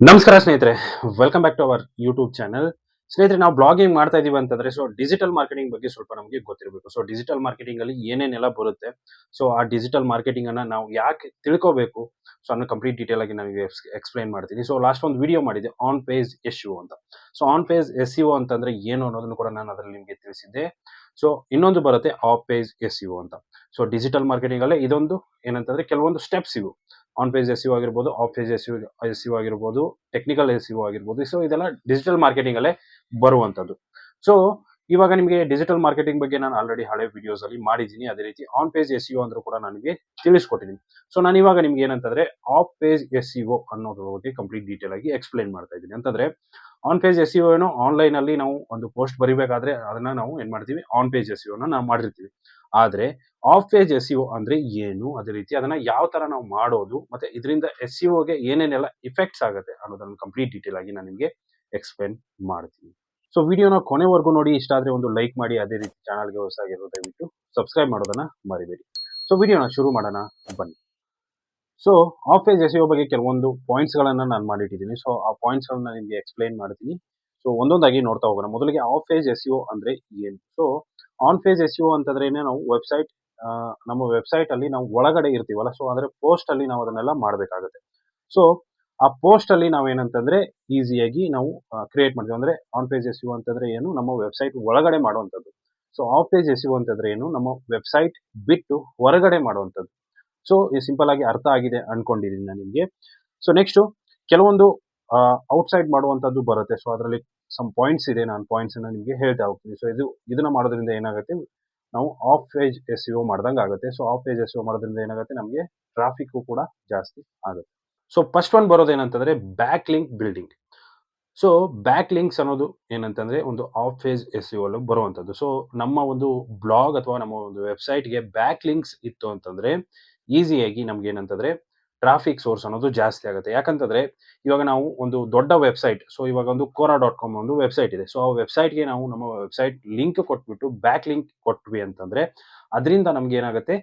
ನಮಸ್ಕಾರ ಸ್ನೇಹಿತರೆ, welcome back to our YouTube channel. ಸ್ನೇಹಿತರೆ, ನಾವು ಬ್ಲಾಗಿಂಗ್ ಮಾಡ್ತಾ ಇದೀವಿ ಅಂತಂದ್ರೆ ಡಿಜಿಟಲ್ ಮಾರ್ಕೆಟಿಂಗ್ ಬಗ್ಗೆ ಸ್ವಲ್ಪ ನಮಗೆ ಗೊತ್ತಿರಬೇಕು. ಡಿಜಿಟಲ್ ಮಾರ್ಕೆಟಿಂಗ್ ಅಲ್ಲಿ ಏನೇನೆಲ್ಲ ಬರುತ್ತೆ, ಆ ಡಿಜಿಟಲ್ ಮಾರ್ಕೆಟಿಂಗ್ ಅನ್ನ ನಾವು ಯಾಕೆ ತಿಳ್ಕೋಬೇಕು, ಅದನ್ನ ಕಂಪ್ಲೀಟ್ ಡೀಟೇಲ್ ಆಗಿ ನಾನು ಎಕ್ಸ್ಪ್ಲೈನ್ ಮಾಡ್ತೀನಿ. ಲಾಸ್ಟ್ ಒಂದು ವಿಡಿಯೋ ಮಾಡಿದೆ ಆನ್ ಪೇಜ್ ಎಸ್ಇಒ ಅಂತ. ಆನ್ ಪೇಜ್ ಎಸ್ಇಒ ಅಂತಂದ್ರೆ ಏನು ಅನ್ನೋದನ್ನು ಕೂಡ ನಾನು ಅದರಲ್ಲಿ ನಿಮಗೆ ತಿಳಿಸಿದ್ದೆ. ಇನ್ನೊಂದು ಬರುತ್ತೆ ಆಫ್ ಪೇಜ್ ಎಸ್ಇಒ ಅಂತ. ಡಿಜಿಟಲ್ ಮಾರ್ಕೆಟಿಂಗ್ ಅಲ್ಲೇ ಇದೊಂದು ಏನಂತಂದ್ರೆ ಕೆಲವೊಂದು ಸ್ಟೆಪ್ಸ್ ಇವು. ಆನ್ ಪೇಜ್ ಎಸ್ಇಒ ಆಗಿರ್ಬೋದು, ಆಫ್ ಪೇಜ್ ಎಸ್ಇಒ ಆಗಿರ್ಬೋದು, ಟೆಕ್ನಿಕಲ್ ಎಸ್ಇಒ ಆಗಿರ್ಬೋದು. ಇದೆಲ್ಲ ಡಿಜಿಟಲ್ ಮಾರ್ಕೆಟಿಂಗ್ ಅಲ್ಲೇ ಬರುವಂತದ್ದು. ಸೊ ಇವಾಗ ನಿಮಗೆ ಡಿಜಿಟಲ್ ಮಾರ್ಕೆಟಿಂಗ್ ಬಗ್ಗೆ ನಾನು ಆಲ್ರೆಡಿ ಹಳೆ ವಿಡಿಯೋಸ್ ಅಲ್ಲಿ ಮಾಡಿದ್ದೀನಿ. ಅದೇ ರೀತಿ ಆನ್ ಪೇಜ್ ಎಸ್ಇಒ ಅಂದ್ರೂ ಕೂಡ ನನಗೆ ತಿಳಿಸ್ಕೊಟ್ಟಿದ್ದೀನಿ. ನಾನು ಇವಾಗ ನಿಮ್ಗೆ ಏನಂತಂದ್ರೆ ಆಫ್ ಪೇಜ್ ಎಸ್ಇಒ ಅನ್ನೋದ್ರ ಬಗ್ಗೆ ಕಂಪ್ಲೀಟ್ ಡೀಟೇಲ್ ಆಗಿ ಎಕ್ಸ್ಪ್ಲೈನ್ ಮಾಡ್ತಾ ಇದ್ದೀನಿ. ಅಂತಂದ್ರೆ ಆನ್ ಪೇಜ್ ಎಸ್ಇಒ ಏನೋ ಆನ್ಲೈನ್ ಅಲ್ಲಿ ನಾವು ಒಂದು ಪೋಸ್ಟ್ ಬರಿಬೇಕಾದ್ರೆ ಅದನ್ನ ನಾವು ಏನ್ ಮಾಡ್ತೀವಿ, ಆನ್ ಪೇಜ್ ಎಸ್ಇಒ ನಾವು ಮಾಡಿರ್ತೀವಿ. ಆದ್ರೆ ಆಫ್ ಪೇಜ್ ಎಸ್ಇಒ ಅಂದ್ರೆ ಏನು, ಅದೇ ರೀತಿ ಅದನ್ನ ಯಾವ ತರ ನಾವು ಮಾಡೋದು, ಮತ್ತೆ ಇದರಿಂದ ಎಸ್ಇಒಗೆ ಏನೇನೆಲ್ಲ ಇಫೆಕ್ಟ್ಸ್ ಆಗುತ್ತೆ ಅನ್ನೋದನ್ನ ಕಂಪ್ಲೀಟ್ ಡೀಟೇಲ್ ಆಗಿ ನಾನು ನಿಮಗೆ ಎಕ್ಸ್ಪ್ಲೇನ್ ಮಾಡ್ತೀನಿ. ವಿಡಿಯೋನ ಕೊನೆವರೆಗೂ ನೋಡಿ. ಇಷ್ಟ ಆದ್ರೆ ಒಂದು ಲೈಕ್ ಮಾಡಿ, ಅದೇ ರೀತಿ ಚಾನಲ್ಗೆ ಹೊಸದಾಗಿರೋ ದಯವಿಟ್ಟು ಸಬ್ಸ್ಕ್ರೈಬ್ ಮಾಡೋದನ್ನ ಮರಿಬೇಡಿ. ವಿಡಿಯೋನ ಶುರು ಮಾಡೋಣ, ಬನ್ನಿ. ಆಫ್ ಪೇಜ್ ಎಸ್ಇಒ ಬಗ್ಗೆ ಕೆಲವೊಂದು ಪಾಯಿಂಟ್ಸ್ ಗಳನ್ನ ನಾನು ಮಾಡಿಟ್ಟಿದ್ದೀನಿ. ಆ ಪಾಯಿಂಟ್ಸ್ ಗಳನ್ನ ನಿಮಗೆ ಎಕ್ಸ್ಪ್ಲೈನ್ ಮಾಡ್ತೀನಿ. ಒಂದೊಂದಾಗಿ ನೋಡ್ತಾ ಹೋಗೋಣ. ಮೊದಲಿಗೆ ಆಫ್ ಪೇಜ್ ಎಸ್ಇಒ ಅಂದ್ರೆ ಏನು? ಆನ್ ಪೇಜ್ ಎಸ್ಇಒ ಅಂತಂದ್ರೆ ನಾವು ವೆಬ್ಸೈಟ್, ನಮ್ಮ ವೆಬ್ಸೈಟ್ ಅಲ್ಲಿ ನಾವು ಒಳಗಡೆ ಇರ್ತೀವಲ್ಲ, ಅಂದ್ರೆ ಪೋಸ್ಟ್ ಅಲ್ಲಿ ನಾವು ಅದನ್ನೆಲ್ಲ ಮಾಡಬೇಕಾಗುತ್ತೆ. ಆ ಪೋಸ್ಟ್ ಅಲ್ಲಿ ನಾವೇನಂತಂದ್ರೆ ಈಸಿಯಾಗಿ ನಾವು ಕ್ರಿಯೇಟ್ ಮಾಡ್ತೀವಿ. ಅಂದ್ರೆ ಆನ್ ಪೇಜ್ ಎಸ್ಇಒ ಅಂತಂದ್ರೆ ಏನು, ನಮ್ಮ ವೆಬ್ಸೈಟ್ ಒಳಗಡೆ ಮಾಡುವಂಥದ್ದು. ಆಫ್ ಪೇಜ್ ಎಸ್ಇಒ ಅಂತಂದ್ರೆ ಏನು, ನಮ್ಮ ವೆಬ್ಸೈಟ್ ಬಿಟ್ಟು ಹೊರಗಡೆ ಮಾಡುವಂಥದ್ದು. ಈ ಸಿಂಪಲ್ ಆಗಿ ಅರ್ಥ ಆಗಿದೆ ಅನ್ಕೊಂಡಿದ್ದೀನಿ ನಾನು ನಿಮಗೆ. ನೆಕ್ಸ್ಟ್ ಕೆಲವೊಂದು ಔಟ್ಸೈಡ್ ಮಾಡುವಂಥದ್ದು ಬರುತ್ತೆ. ಅದರಲ್ಲಿ ಸಮ್ ಪಾಯಿಂಟ್ಸ್ ಇದೆ, ನಾನು ಪಾಯಿಂಟ್ಸ್ ಅನ್ನ ನಿಮಗೆ ಹೇಳ್ತಾ ಹೋಗ್ತೀನಿ. ಇದನ್ನ ಮಾಡೋದ್ರಿಂದ ಏನಾಗುತ್ತೆ, ನಾವು ಆಫ್ ಪೇಜ್ ಎಸ್ಇಒ ಮಾಡ್ದಂಗೆ ಆಗುತ್ತೆ. ಆಫ್ ಪೇಜ್ ಎಸ್ಇಒ ಮಾಡೋದ್ರಿಂದ ಏನಾಗುತ್ತೆ, ನಮಗೆ ಟ್ರಾಫಿಕ್ ಕೂಡ ಜಾಸ್ತಿ ಆಗುತ್ತೆ. ಫಸ್ಟ್ ಒನ್ ಬರೋದು ಏನಂತಂದ್ರೆ back link building. Back links ಅನ್ನೋದು ಏನಂತಂದ್ರೆ ಒಂದು ಆಫ್ ಪೇಜ್ ಎಸ್ಇಒ ಅಲ್ಲಿ ಬರುವಂತದ್ದು. ನಮ್ಮ ಒಂದು ಬ್ಲಾಗ್ ಅಥವಾ ನಮ್ಮ ಒಂದು ವೆಬ್ಸೈಟ್ಗೆ ಬ್ಯಾಕ್ ಲಿಂಕ್ಸ್ ಇತ್ತು ಅಂತಂದ್ರೆ ಈಸಿಯಾಗಿ ನಮ್ಗೆ ಏನಂತಂದ್ರೆ ಟ್ರಾಫಿಕ್ ಸೋರ್ಸ್ ಅನ್ನೋದು ಜಾಸ್ತಿ ಆಗುತ್ತೆ. ಯಾಕಂತಂದ್ರೆ ಇವಾಗ ನಾವು ಒಂದು ದೊಡ್ಡ ವೆಬ್ಸೈಟ್, ಇವಾಗ ಒಂದು Quora.com ಒಂದು ವೆಬ್ಸೈಟ್ ಇದೆ. ಆ ವೆಬ್ಸೈಟ್ಗೆ ನಾವು ನಮ್ಮ ವೆಬ್ಸೈಟ್ ಲಿಂಕ್ ಕೊಟ್ಬಿಟ್ಟು ಬ್ಯಾಕ್ ಲಿಂಕ್ ಕೊಟ್ವಿ ಅಂತಂದ್ರೆ ಅದರಿಂದ ನಮ್ಗೆ ಏನಾಗುತ್ತೆ,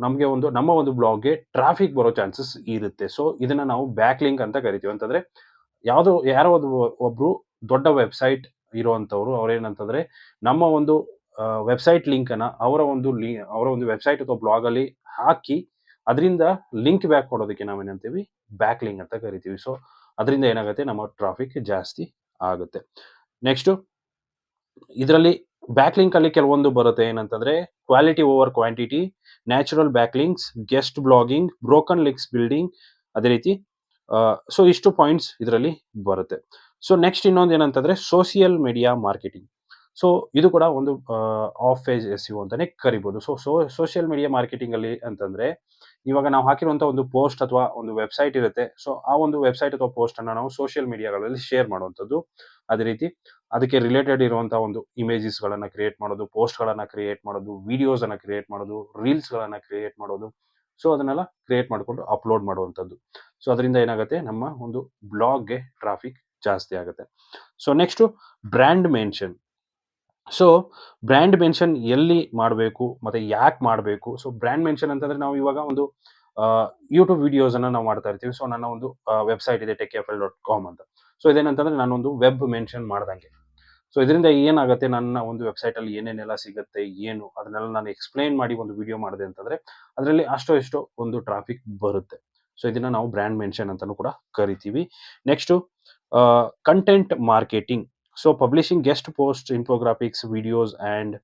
ನಮಗೆ ನಮ್ಮ ಒಂದು ಬ್ಲಾಗ್ಗೆ ಟ್ರಾಫಿಕ್ ಬರೋ ಚಾನ್ಸಸ್ ಇರುತ್ತೆ. ಇದನ್ನ ನಾವು ಬ್ಯಾಕ್ ಲಿಂಕ್ ಅಂತ ಕರಿತೀವಿ. ಅಂತಂದ್ರೆ ಯಾರೋ ಒಬ್ರು ದೊಡ್ಡ ವೆಬ್ಸೈಟ್ ಇರುವಂತವ್ರು ಅವ್ರೇನಂತಂದ್ರೆ ನಮ್ಮ ಒಂದು ವೆಬ್ಸೈಟ್ ಲಿಂಕ್ ಅನ್ನ ಅವರ ಒಂದು ವೆಬ್ಸೈಟ್ ಅಥವಾ ಬ್ಲಾಗ್ ಅಲ್ಲಿ ಹಾಕಿ ಅದರಿಂದ ಲಿಂಕ್ ಬ್ಯಾಕ್ ಕೊಡೋದಕ್ಕೆ ನಾವೇನಂತೀವಿ, ಬ್ಯಾಕ್ ಲಿಂಕ್ ಅಂತ ಕರಿತೀವಿ. ಅದರಿಂದ ಏನಾಗುತ್ತೆ, ನಮ್ಮ ಟ್ರಾಫಿಕ್ ಜಾಸ್ತಿ ಆಗುತ್ತೆ. ನೆಕ್ಸ್ಟ್ ಇದರಲ್ಲಿ ಬ್ಯಾಕ್ ಲಿಂಕ್ ಅಲ್ಲಿ ಕೆಲವೊಂದು ಬರುತ್ತೆ. ಏನಂತಂದ್ರೆ quality over quantity, natural back links, guest blogging, broken links building, ಅದೇ ರೀತಿ ಇಷ್ಟು ಪಾಯಿಂಟ್ಸ್ ಇದರಲ್ಲಿ ಬರುತ್ತೆ. ನೆಕ್ಸ್ಟ್ ಇನ್ನೊಂದು ಏನಂತಂದ್ರೆ ಸೋಷಿಯಲ್ ಮೀಡಿಯಾ ಮಾರ್ಕೆಟಿಂಗ್. ಇದು ಕೂಡ ಒಂದು ಆಫ್ ಪೇಜ್ ಎಸ್ಇಒ ಅಂತಾನೆ ಕರಿಬಹುದು. ಸೋಷಿಯಲ್ ಮೀಡಿಯಾ ಮಾರ್ಕೆಟಿಂಗ್ ಅಲ್ಲಿ ಅಂತಂದ್ರೆ ಇವಾಗ ನಾವು ಹಾಕಿರುವಂತ ಒಂದು ಪೋಸ್ಟ್ ಅಥವಾ ಒಂದು ವೆಬ್ಸೈಟ್ ಇರುತ್ತೆ. ಆ ಒಂದು ವೆಬ್ಸೈಟ್ ಅಥವಾ ಪೋಸ್ಟ್ ಅನ್ನ ನಾವು ಸೋಷಿಯಲ್ ಮೀಡಿಯಾಗಳಲ್ಲಿ ಶೇರ್ ಮಾಡುವಂತದ್ದು. ಅದೇ ರೀತಿ ಅದಕ್ಕೆ ರಿಲೇಟೆಡ್ ಇರುವಂತಹ ಒಂದು ಇಮೇಜಸ್ ಗಳನ್ನ ಕ್ರಿಯೇಟ್ ಮಾಡೋದು, ಪೋಸ್ಟ್ ಗಳನ್ನ ಕ್ರಿಯೇಟ್ ಮಾಡೋದು, ವಿಡಿಯೋಸ್ ಅನ್ನ ಕ್ರಿಯೇಟ್ ಮಾಡೋದು, ರೀಲ್ಸ್ ಗಳನ್ನ ಕ್ರಿಯೇಟ್ ಮಾಡೋದು. ಅದನ್ನೆಲ್ಲ ಕ್ರಿಯೇಟ್ ಮಾಡಿಕೊಂಡು ಅಪ್ಲೋಡ್ ಮಾಡುವಂತದ್ದು. ಅದರಿಂದ ಏನಾಗುತ್ತೆ, ನಮ್ಮ ಒಂದು ಬ್ಲಾಗ್ಗೆ ಟ್ರಾಫಿಕ್ ಜಾಸ್ತಿ ಆಗುತ್ತೆ. Next brand mention. Brand mention ಎಲ್ಲಿ ಮಾಡಬೇಕು ಮತ್ತೆ ಯಾಕೆ ಮಾಡಬೇಕು? ಬ್ರ್ಯಾಂಡ್ ಮೆನ್ಷನ್ ಅಂತಂದ್ರೆ ನಾವು ಇವಾಗ ಒಂದು ಯೂಟ್ಯೂಬ್ ವಿಡಿಯೋಸ್ ಅನ್ನ ನಾವು ಮಾಡ್ತಾ ಇರ್ತೀವಿ. ನನ್ನ ಒಂದು ವೆಬ್ಸೈಟ್ ಇದೆ techafl.com ಅಂತ. ಇದೇನಂತಂದ್ರೆ ನಾನೊಂದು ವೆಬ್ ಮೆನ್ಷನ್ ಮಾಡ್ದಂಗೆ. ಇದರಿಂದ ಏನಾಗುತ್ತೆ, ನನ್ನ ಒಂದು ವೆಬ್ಸೈಟ್ ಅಲ್ಲಿ ಏನೇನೆಲ್ಲ ಸಿಗುತ್ತೆ, ಏನು ಅದನ್ನೆಲ್ಲ ನಾನು ಎಕ್ಸ್ಪ್ಲೈನ್ ಮಾಡಿ ಒಂದು ವಿಡಿಯೋ ಮಾಡಿದೆ ಅಂತಂದ್ರೆ ಅದರಲ್ಲಿ ಎಷ್ಟೋ ಒಂದು ಟ್ರಾಫಿಕ್ ಬರುತ್ತೆ. ಇದನ್ನ ನಾವು ಬ್ರ್ಯಾಂಡ್ ಮೆನ್ಷನ್ ಅಂತಾನೂ ಕೂಡ ಕರಿತೀವಿ. Next content marketing. Publishing guest post, infographics, videos and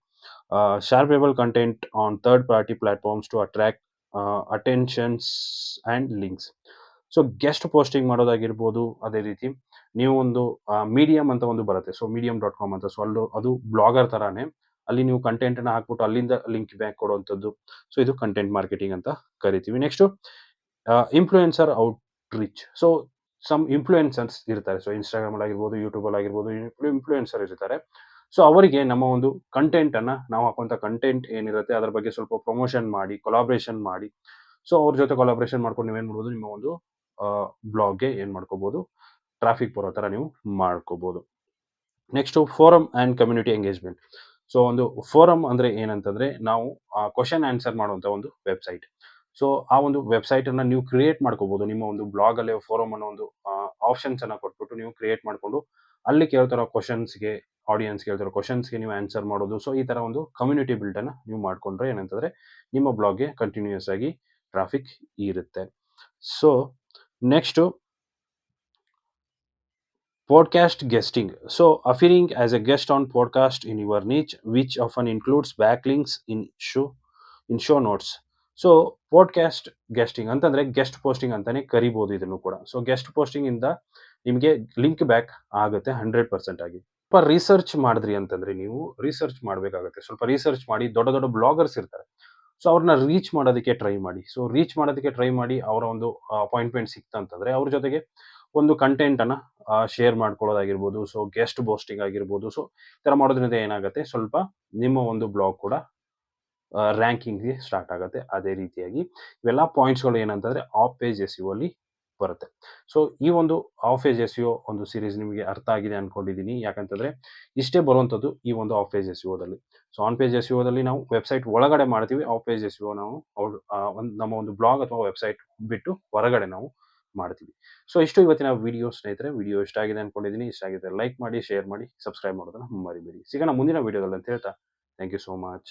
shareable content on third party platforms to attract attentions and links. Guest posting ಮಾಡೋದಾಗಿರ್ಬೋದು. ಅದೇ ರೀತಿ ನೀವು ಒಂದು ಮೀಡಿಯಂ ಅಂತ ಒಂದು ಬರುತ್ತೆ. medium.com ಅಂತ. ಅದು ಬ್ಲಾಗರ್ ತರಾನೇ, ಅಲ್ಲಿ ನೀವು ಕಂಟೆಂಟ್ ಅನ್ನ ಹಾಕ್ಬಿಟ್ಟು ಅಲ್ಲಿಂದ ಲಿಂಕ್ ಬ್ಯಾಕ್ ಕೊಡುವಂಥದ್ದು. ಇದು ಕಂಟೆಂಟ್ ಮಾರ್ಕೆಟಿಂಗ್ ಅಂತ ಕರಿತೀವಿ. Next influencer outreach. Some influencers ಇರ್ತಾರೆ. ಇನ್ಸ್ಟಾಗ್ರಾಮ್ ಅಲ್ಲಿ ಆಗಿರ್ಬೋದು, ಯೂಟ್ಯೂಬ್ ಅಲ್ಲಿ ಆಗಿರ್ಬೋದು, ಇನ್ಫ್ಲೂಯೆನ್ಸರ್ ಇರ್ತಾರೆ. ಅವರಿಗೆ ನಮ್ಮ ಒಂದು ಕಂಟೆಂಟ್ ಅನ್ನ, ನಾವು ಹಾಕುವಂತ ಕಂಟೆಂಟ್ ಏನಿರುತ್ತೆ ಅದರ ಬಗ್ಗೆ ಸ್ವಲ್ಪ ಪ್ರಮೋಷನ್ ಮಾಡಿ, ಕೊಲಾಬ್ರೇಷನ್ ಮಾಡಿ, ಅವ್ರ ಜೊತೆ ಕೊಲಾಬ್ರೇಷನ್ ಮಾಡ್ಕೊಂಡು ನೀವೇನ್ ಮಾಡ್ಬೋದು, ನಿಮ್ಮ ಒಂದು ಬ್ಲಾಗ್ಗೆ ಏನ್ ಮಾಡ್ಕೋಬಹುದು, ಟ್ರಾಫಿಕ್ ಬರೋ ತರ ನೀವು ಮಾಡ್ಕೋಬಹುದು. Next forum and community engagement. ಒಂದು ಫೋರಮ್ ಅಂದ್ರೆ ಏನಂತಂದ್ರೆ ನಾವು ಕ್ವಶನ್ ಆನ್ಸರ್ ಮಾಡುವಂತ ಒಂದು ವೆಬ್ಸೈಟ್. ಸೊ ಆ ಒಂದು ವೆಬ್ಸೈಟನ್ನು ನೀವು ಕ್ರಿಯೇಟ್ ಮಾಡ್ಕೋಬೋದು. ನಿಮ್ಮ ಒಂದು ಬ್ಲಾಗಲ್ಲೇ ಫೋರಮ್ ಅನ್ನೋ ಒಂದು ಆಪ್ಷನ್ಸನ್ನು ಕೊಟ್ಬಿಟ್ಟು ನೀವು ಕ್ರಿಯೇಟ್ ಮಾಡಿಕೊಂಡು ಅಲ್ಲಿ ಕೇಳ್ತಿರೋ ಕ್ವಶನ್ಸ್ಗೆ ಆಡಿಯನ್ಸ್ ಕೇಳ್ತಿರೋ ಕ್ವಶನ್ಸ್ಗೆ ನೀವು ಆನ್ಸರ್ ಮಾಡೋದು. ಸೊ ಈ ಥರ ಒಂದು ಕಮ್ಯುನಿಟಿ ಬಿಲ್ಡನ್ನು ನೀವು ಮಾಡಿಕೊಂಡ್ರೆ ಏನಂತಂದರೆ ನಿಮ್ಮ ಬ್ಲಾಗ್ಗೆ ಕಂಟಿನ್ಯೂಯಸ್ ಆಗಿ ಟ್ರಾಫಿಕ್ ಇರುತ್ತೆ. So next podcast guesting. So, appearing as a guest on podcast in your niche, which often includes backlinks in show notes. So podcast guesting ಅಂತಂದರೆ ಗೆಸ್ಟ್ ಪೋಸ್ಟಿಂಗ್ ಅಂತಲೇ ಕರಿಬೋದು ಇದನ್ನು ಕೂಡ. ಸೊ ಗೆಸ್ಟ್ ಪೋಸ್ಟಿಂಗಿಂದ ನಿಮಗೆ ಲಿಂಕ್ ಬ್ಯಾಕ್ ಆಗುತ್ತೆ 100% ಆಗಿ. ಸ್ವಲ್ಪ ರಿಸರ್ಚ್ ಮಾಡಿದ್ರಿ ಅಂತಂದರೆ ನೀವು ರಿಸರ್ಚ್ ಮಾಡಬೇಕಾಗುತ್ತೆ. ಸ್ವಲ್ಪ ರಿಸರ್ಚ್ ಮಾಡಿ ದೊಡ್ಡ ದೊಡ್ಡ ಬ್ಲಾಗರ್ಸ್ ಇರ್ತಾರೆ. ಸೊ ಅವ್ರನ್ನ ರೀಚ್ ಮಾಡೋದಕ್ಕೆ ಟ್ರೈ ಮಾಡಿ. ಸೊ ರೀಚ್ ಮಾಡೋದಕ್ಕೆ ಟ್ರೈ ಮಾಡಿ ಅವರ ಒಂದು ಅಪಾಯಿಂಟ್ಮೆಂಟ್ ಸಿಕ್ತಂತಂದರೆ ಅವ್ರ ಜೊತೆಗೆ ಒಂದು ಕಂಟೆಂಟನ್ನು ಶೇರ್ ಮಾಡ್ಕೊಳ್ಳೋದಾಗಿರ್ಬೋದು. ಸೊ ಗೆಸ್ಟ್ ಪೋಸ್ಟಿಂಗ್ ಆಗಿರ್ಬೋದು. ಸೊ ಈ ಥರ ಮಾಡೋದ್ರಿಂದ ಏನಾಗುತ್ತೆ, ಸ್ವಲ್ಪ ನಿಮ್ಮ ಒಂದು ಬ್ಲಾಗ್ ಕೂಡ ರ್ಯಾಂಕಿಂಗ್ಗೆ ಸ್ಟಾರ್ಟ್ ಆಗುತ್ತೆ. ಅದೇ ರೀತಿಯಾಗಿ ಇವೆಲ್ಲ ಪಾಯಿಂಟ್ಸ್ಗಳು ಏನಂತಂದರೆ ಆಫ್ ಪೇಜ್ ಎಸ್ ಯು ಅಲ್ಲಿ ಬರುತ್ತೆ. ಸೊ ಈ ಒಂದು ಆಫ್ ಪೇಜ್ ಎಸ್ ಯು ಒಂದು ಸೀರೀಸ್ ನಿಮಗೆ ಅರ್ಥ ಆಗಿದೆ ಅಂದ್ಕೊಂಡಿದ್ದೀನಿ. ಯಾಕಂತಂದರೆ ಇಷ್ಟೇ ಬರುವಂಥದ್ದು ಈ ಒಂದು ಆಫ್ ಪೇಜ್ ಎಸ್ ಯು ದಲ್ಲಿ. So on page SEO ದಲ್ಲಿ ನಾವು ವೆಬ್ಸೈಟ್ ಒಳಗಡೆ ಮಾಡ್ತೀವಿ. ಆಫ್ ಪೇಜ್ ಎಸ್ ಯು ನಾವು ನಮ್ಮ ಒಂದು ಬ್ಲಾಗ್ ಅಥವಾ ವೆಬ್ಸೈಟ್ ಬಿಟ್ಟು ಹೊರಗಡೆ ನಾವು ಮಾಡ್ತೀವಿ. ಸೊ ಇಷ್ಟು ಇವತ್ತಿನ ವಿಡಿಯೋ ಸ್ನೇಹಿತರೆ. ವಿಡಿಯೋ ಇಷ್ಟ ಆಗಿದೆ ಅಂದ್ಕೊಂಡಿದ್ದೀನಿ. ಇಷ್ಟ ಆಗಿದೆ ಲೈಕ್ ಮಾಡಿ, ಶೇರ್ ಮಾಡಿ, ಸಬ್ಸ್ಕ್ರೈಬ್ ಮಾಡೋದನ್ನು ಮರಿಬೇಡಿ. ಸಿಗೋಣ ಮುಂದಿನ ವಿಡಿಯೋದಲ್ಲಿ ಅಂತ ಹೇಳ್ತಾ ಥ್ಯಾಂಕ್ ಯು ಸೋ ಮಚ್.